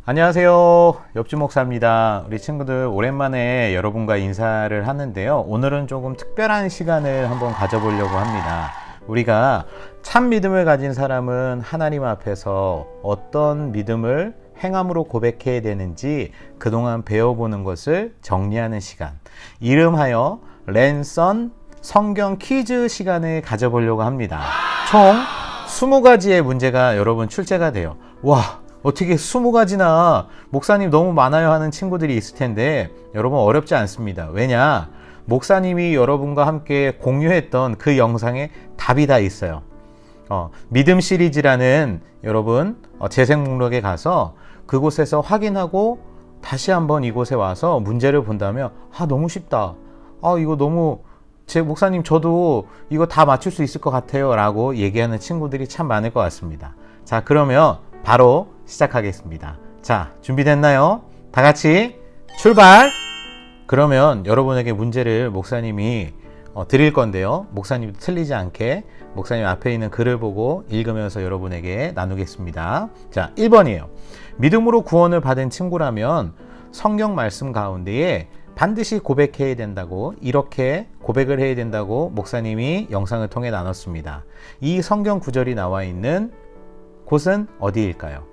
안녕하세요. 옆집 목사입니다. 우리 친구들 오랜만에 여러분과 인사를 하는데요. 오늘은 조금 특별한 시간을 한번 가져보려고 합니다. 우리가 참 믿음을 가진 사람은 하나님 앞에서 어떤 믿음을 행함으로 고백해야 되는지 그동안 배워보는 것을 정리하는 시간. 이름하여 랜선 성경 퀴즈 시간을 가져보려고 합니다. 총 20가지의 문제가 여러분 출제가 돼요. 와! 어떻게 20가지나 목사님 너무 많아요 하는 친구들이 있을 텐데 여러분 어렵지 않습니다. 왜냐? 목사님이 여러분과 함께 공유했던 그 영상에 답이 다 있어요. 믿음 시리즈라는 여러분 재생 목록에 가서 그곳에서 확인하고 다시 한번 이곳에 와서 문제를 본다면 너무 쉽다. 이거 너무 목사님 저도 이거 다 맞출 수 있을 것 같아요 라고 얘기하는 친구들이 참 많을 것 같습니다. 자, 그러면 바로 시작하겠습니다. 자, 준비됐나요? 다 같이 출발! 그러면 여러분에게 문제를 목사님이 드릴 건데요. 목사님도 틀리지 않게 목사님 앞에 있는 글을 보고 읽으면서 여러분에게 나누겠습니다. 자, 1번이에요. 믿음으로 구원을 받은 친구라면 성경 말씀 가운데에 반드시 고백해야 된다고, 이렇게 고백을 해야 된다고 목사님이 영상을 통해 나눴습니다. 이 성경 구절이 나와 있는 곳은 어디일까요?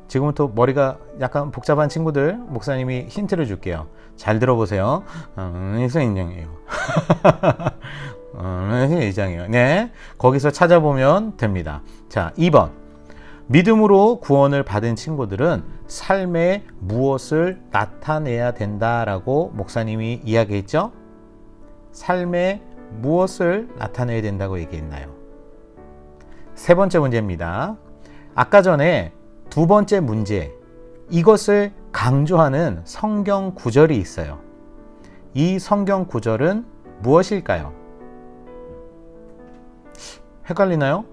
지금부터 머리가 약간 복잡한 친구들 목사님이 힌트를 줄게요. 잘 들어보세요. 인정이에요. 인정이에요. 네, 거기서 찾아보면 됩니다. 자, 2번. 믿음으로 구원을 받은 친구들은 삶에 무엇을 나타내야 된다라고 목사님이 이야기했죠? 삶에 무엇을 나타내야 된다고 얘기했나요? 세 번째 문제입니다. 아까 전에 두 번째 문제, 이것을 강조하는 성경 구절이 있어요. 이 성경 구절은 무엇일까요? 헷갈리나요?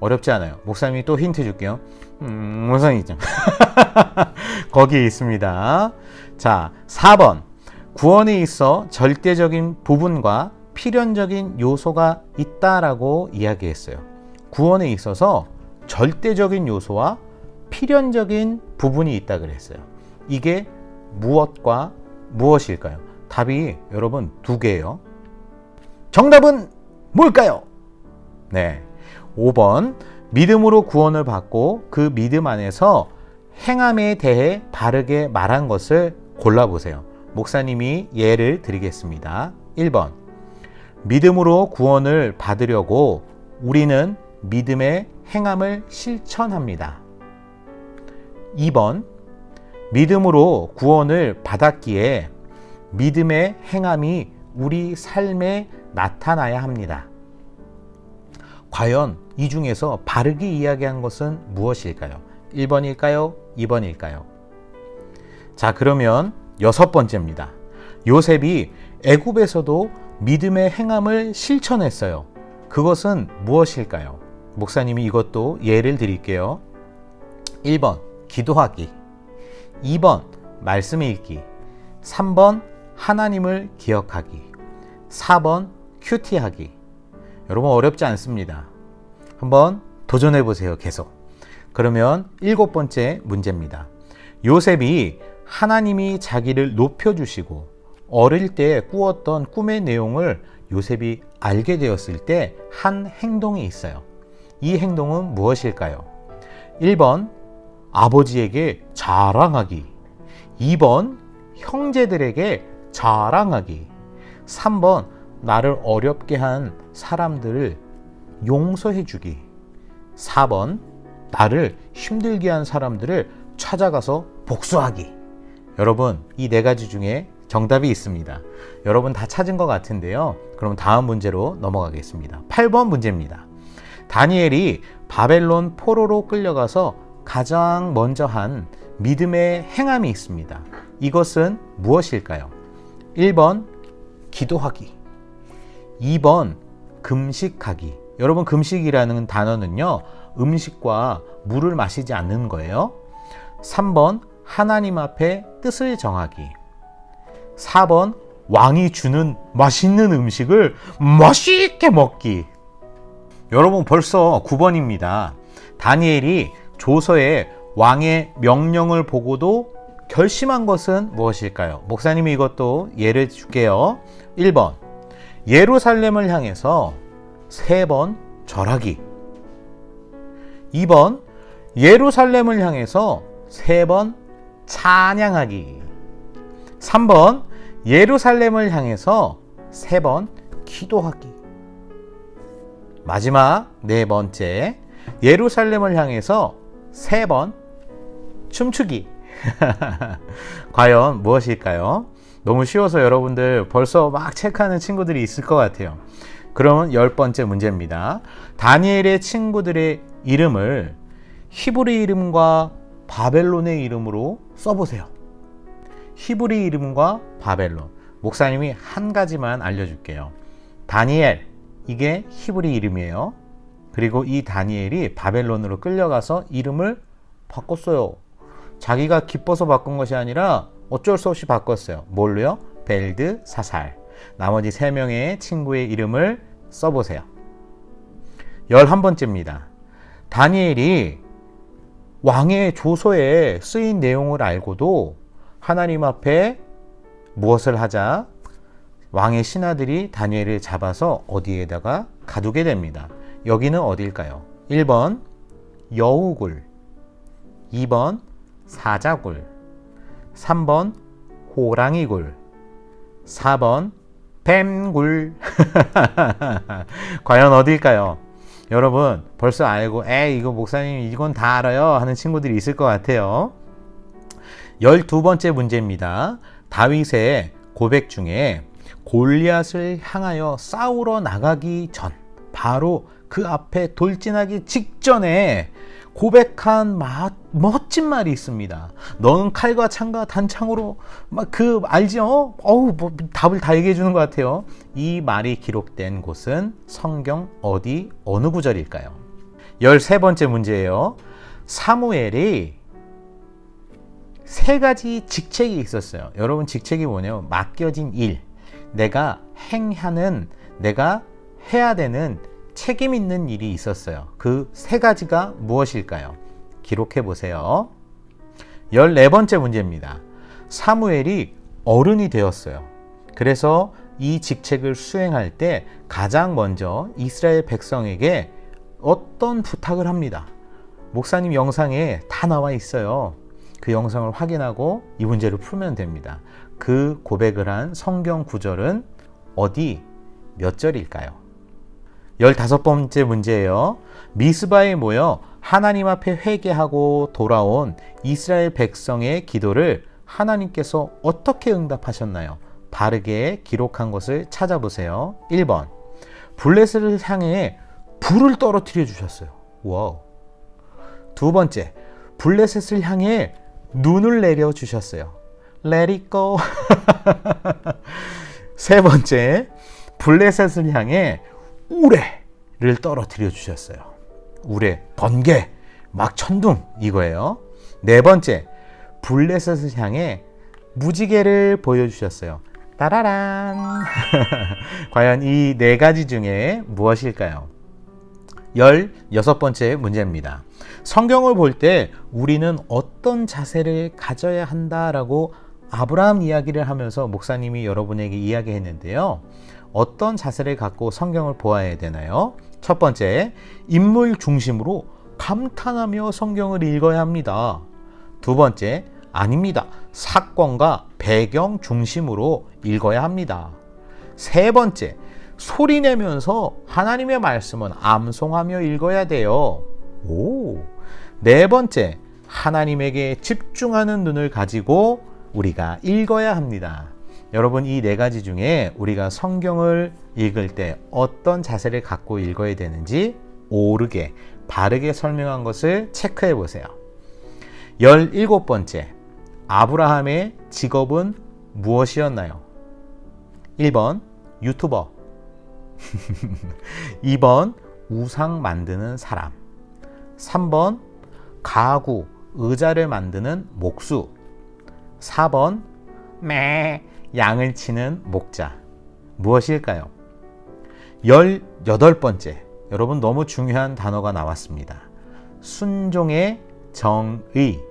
어렵지 않아요. 목사님이 또 힌트 줄게요. 목사님이죠. 거기 있습니다. 자, 4번. 구원에 있어 절대적인 부분과 필연적인 요소가 있다라고 이야기했어요. 구원에 있어서 절대적인 요소와 필연적인 부분이 있다 그랬어요. 이게 무엇과 무엇일까요? 답이 여러분 두 개예요. 정답은 뭘까요? 네, 5번. 믿음으로 구원을 받고 그 믿음 안에서 행함에 대해 바르게 말한 것을 골라보세요. 목사님이 예를 드리겠습니다. 1번. 믿음으로 구원을 받으려고 우리는 믿음의 행함을 실천합니다. 2번. 믿음으로 구원을 받았기에 믿음의 행함이 우리 삶에 나타나야 합니다. 과연 이 중에서 바르게 이야기한 것은 무엇일까요? 1번일까요? 2번일까요? 자, 그러면 6번째입니다. 요셉이 애굽에서도 믿음의 행함을 실천했어요. 그것은 무엇일까요? 목사님이 이것도 예를 드릴게요. 1번 기도하기, 2번 말씀 읽기, 3번 하나님을 기억하기, 4번 큐티하기. 여러분 어렵지 않습니다. 한번 도전해 보세요. 계속. 그러면 7번째 문제입니다. 요셉이 하나님이 자기를 높여주시고 어릴 때 꾸었던 꿈의 내용을 요셉이 알게 되었을 때 한 행동이 있어요. 이 행동은 무엇일까요? 1번 아버지에게 자랑하기, 2번 형제들에게 자랑하기, 3번 나를 어렵게 한 사람들을 용서해 주기, 4번 나를 힘들게 한 사람들을 찾아가서 복수하기. 여러분 이 4가지 중에 정답이 있습니다. 여러분 다 찾은 것 같은데요. 그럼 다음 문제로 넘어가겠습니다. 8번 문제입니다. 다니엘이 바벨론 포로로 끌려가서 가장 먼저 한 믿음의 행함이 있습니다. 이것은 무엇일까요? 1번 기도하기, 2번 금식하기. 여러분 금식이라는 단어는요, 음식과 물을 마시지 않는 거예요. 3번 하나님 앞에 뜻을 정하기, 4번 왕이 주는 맛있는 음식을 맛있게 먹기. 여러분 벌써 9번입니다. 다니엘이 조서에 왕의 명령을 보고도 결심한 것은 무엇일까요? 목사님이 이것도 예를 줄게요. 1번, 예루살렘을 향해서 3번 절하기. 2번, 예루살렘을 향해서 3번 찬양하기. 3번, 예루살렘을 향해서 3번 기도하기. 마지막 4번째, 예루살렘을 향해서 3번 춤추기. 과연 무엇일까요? 너무 쉬워서 여러분들 벌써 막 체크하는 친구들이 있을 것 같아요. 그러면 10번째 문제입니다. 다니엘의 친구들의 이름을 히브리 이름과 바벨론의 이름으로 써보세요. 히브리 이름과 바벨론. 목사님이 한 가지만 알려줄게요. 다니엘, 이게 히브리 이름이에요. 그리고 이 다니엘이 바벨론으로 끌려가서 이름을 바꿨어요. 자기가 기뻐서 바꾼 것이 아니라 어쩔 수 없이 바꿨어요. 뭘로요? 벨드사살. 나머지 3명의 친구의 이름을 써보세요. 11번째입니다. 다니엘이 왕의 조서에 쓰인 내용을 알고도 하나님 앞에 무엇을 하자? 왕의 신하들이 다니엘을 잡아서 어디에다가 가두게 됩니다. 여기는 어딜까요? 1번 여우굴, 2번 사자굴, 3번 호랑이굴, 4번 뱀굴. 과연 어딜까요? 여러분 벌써 알고 이거 목사님 이건 다 알아요 하는 친구들이 있을 것 같아요. 12번째 문제입니다. 다윗의 고백 중에 골리앗을 향하여 싸우러 나가기 전, 바로 그 앞에 돌진하기 직전에 고백한 멋진 말이 있습니다. 너는 칼과 창과 단창으로 막 알죠? 뭐 답을 다 얘기해 주는 것 같아요. 이 말이 기록된 곳은 성경 어느 구절일까요? 13번째 문제예요. 사무엘이 3가지 직책이 있었어요. 여러분 직책이 뭐냐면 맡겨진 일, 내가 해야 되는 책임 있는 일이 있었어요. 그 3가지가 무엇일까요? 기록해 보세요. 14번째 문제입니다. 사무엘이 어른이 되었어요. 그래서 이 직책을 수행할 때 가장 먼저 이스라엘 백성에게 어떤 부탁을 합니다. 목사님 영상에 다 나와 있어요. 그 영상을 확인하고 이 문제를 풀면 됩니다. 그 고백을 한 성경 구절은 몇 절일까요? 15번째 문제예요. 미스바에 모여 하나님 앞에 회개하고 돌아온 이스라엘 백성의 기도를 하나님께서 어떻게 응답하셨나요? 바르게 기록한 것을 찾아보세요. 1번, 블레셋을 향해 불을 떨어뜨려 주셨어요. 와우. 2번째, 블레셋을 향해 눈을 내려 주셨어요. Let it go. 3번째, 블레셋을 향해 우레를 떨어뜨려 주셨어요. 우레, 번개, 막 천둥 이거예요. 4번째, 블레셋을 향해 무지개를 보여주셨어요. 따라란. 과연 이 4가지 중에 무엇일까요? 16번째 문제입니다. 성경을 볼 때 우리는 어떤 자세를 가져야 한다라고 아브라함 이야기를 하면서 목사님이 여러분에게 이야기했는데요. 어떤 자세를 갖고 성경을 보아야 되나요? 첫 번째, 인물 중심으로 감탄하며 성경을 읽어야 합니다. 2번째, 아닙니다. 사건과 배경 중심으로 읽어야 합니다. 3번째, 소리내면서 하나님의 말씀은 암송하며 읽어야 돼요. 4번째, 하나님에게 집중하는 눈을 가지고 우리가 읽어야 합니다. 여러분 이 4가지 중에 우리가 성경을 읽을 때 어떤 자세를 갖고 읽어야 되는지 옳게 바르게 설명한 것을 체크해 보세요. 17번째, 아브라함의 직업은 무엇이었나요? 1번 유튜버, 2번 우상 만드는 사람, 3번 가구, 의자를 만드는 목수, 4번 양을 치는 목자. 무엇일까요? 18번째, 여러분 너무 중요한 단어가 나왔습니다. 순종의 정의,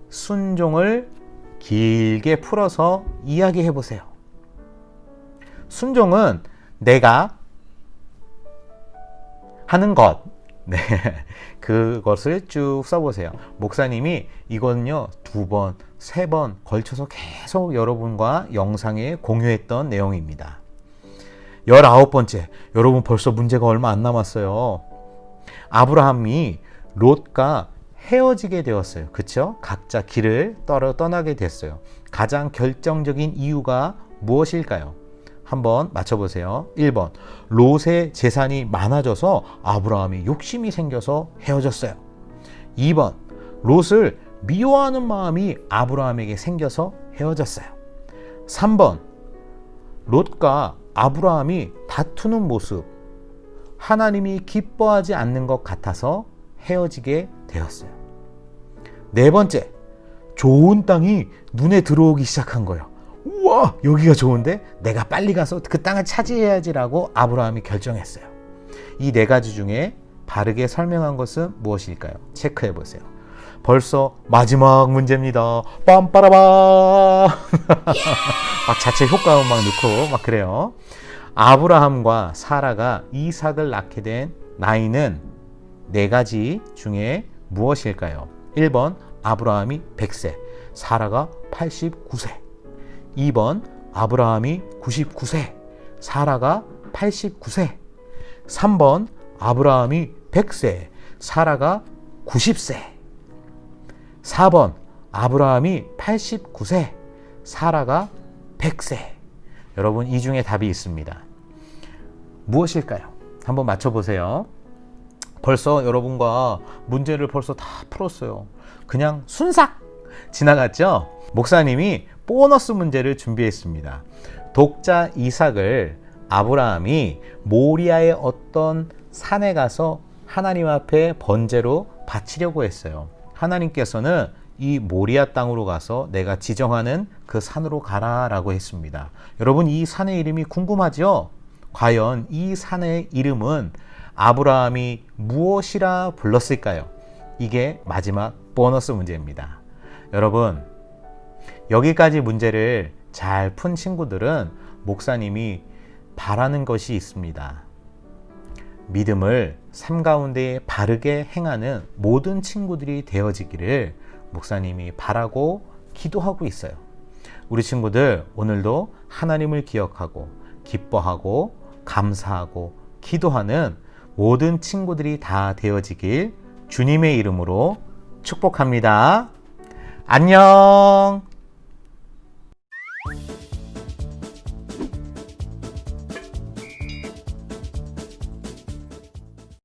순종을 길게 풀어서 이야기해 보세요. 순종은 내가 하는 것, 네, 그것을 쭉 써보세요. 목사님이 이거는요 2번, 3번 걸쳐서 계속 여러분과 영상에 공유했던 내용입니다. 19번째, 여러분 벌써 문제가 얼마 안 남았어요. 아브라함이 롯과 헤어지게 되었어요. 그쵸? 각자 길을 떠나게 됐어요. 가장 결정적인 이유가 무엇일까요? 한번 맞춰보세요. 1번, 롯의 재산이 많아져서 아브라함이 욕심이 생겨서 헤어졌어요. 2번, 롯을 미워하는 마음이 아브라함에게 생겨서 헤어졌어요. 3번, 롯과 아브라함이 다투는 모습, 하나님이 기뻐하지 않는 것 같아서 헤어지게 되었어요. 4번째, 좋은 땅이 눈에 들어오기 시작한 거예요. 우와, 여기가 좋은데 내가 빨리 가서 그 땅을 차지해야지라고 아브라함이 결정했어요. 이 4가지 중에 바르게 설명한 것은 무엇일까요? 체크해 보세요. 벌써 마지막 문제입니다. 빰빠라밤. 막 자체 효과음 막 넣고 막 그래요. 아브라함과 사라가 이삭을 낳게 된 나이는 4가지 중에 무엇일까요? 1번, 아브라함이 100세, 사라가 89세. 2번, 아브라함이 99세, 사라가 89세. 3번, 아브라함이 100세, 사라가 90세. 4번, 아브라함이 89세, 사라가 100세. 여러분, 이 중에 답이 있습니다. 무엇일까요? 한번 맞춰보세요. 벌써 여러분과 문제를 벌써 다 풀었어요. 그냥 순삭 지나갔죠? 목사님이 보너스 문제를 준비했습니다. 독자 이삭을 아브라함이 모리아의 어떤 산에 가서 하나님 앞에 번제로 바치려고 했어요. 하나님께서는 이 모리아 땅으로 가서 내가 지정하는 그 산으로 가라라고 했습니다. 여러분, 이 산의 이름이 궁금하죠? 과연 이 산의 이름은 아브라함이 무엇이라 불렀을까요? 이게 마지막 보너스 문제입니다. 여러분, 여기까지 문제를 잘 푼 친구들은 목사님이 바라는 것이 있습니다. 믿음을 삶 가운데 바르게 행하는 모든 친구들이 되어지기를 목사님이 바라고 기도하고 있어요. 우리 친구들 오늘도 하나님을 기억하고 기뻐하고 감사하고 기도하는 모든 친구들이 다 되어지길 주님의 이름으로 축복합니다. 안녕.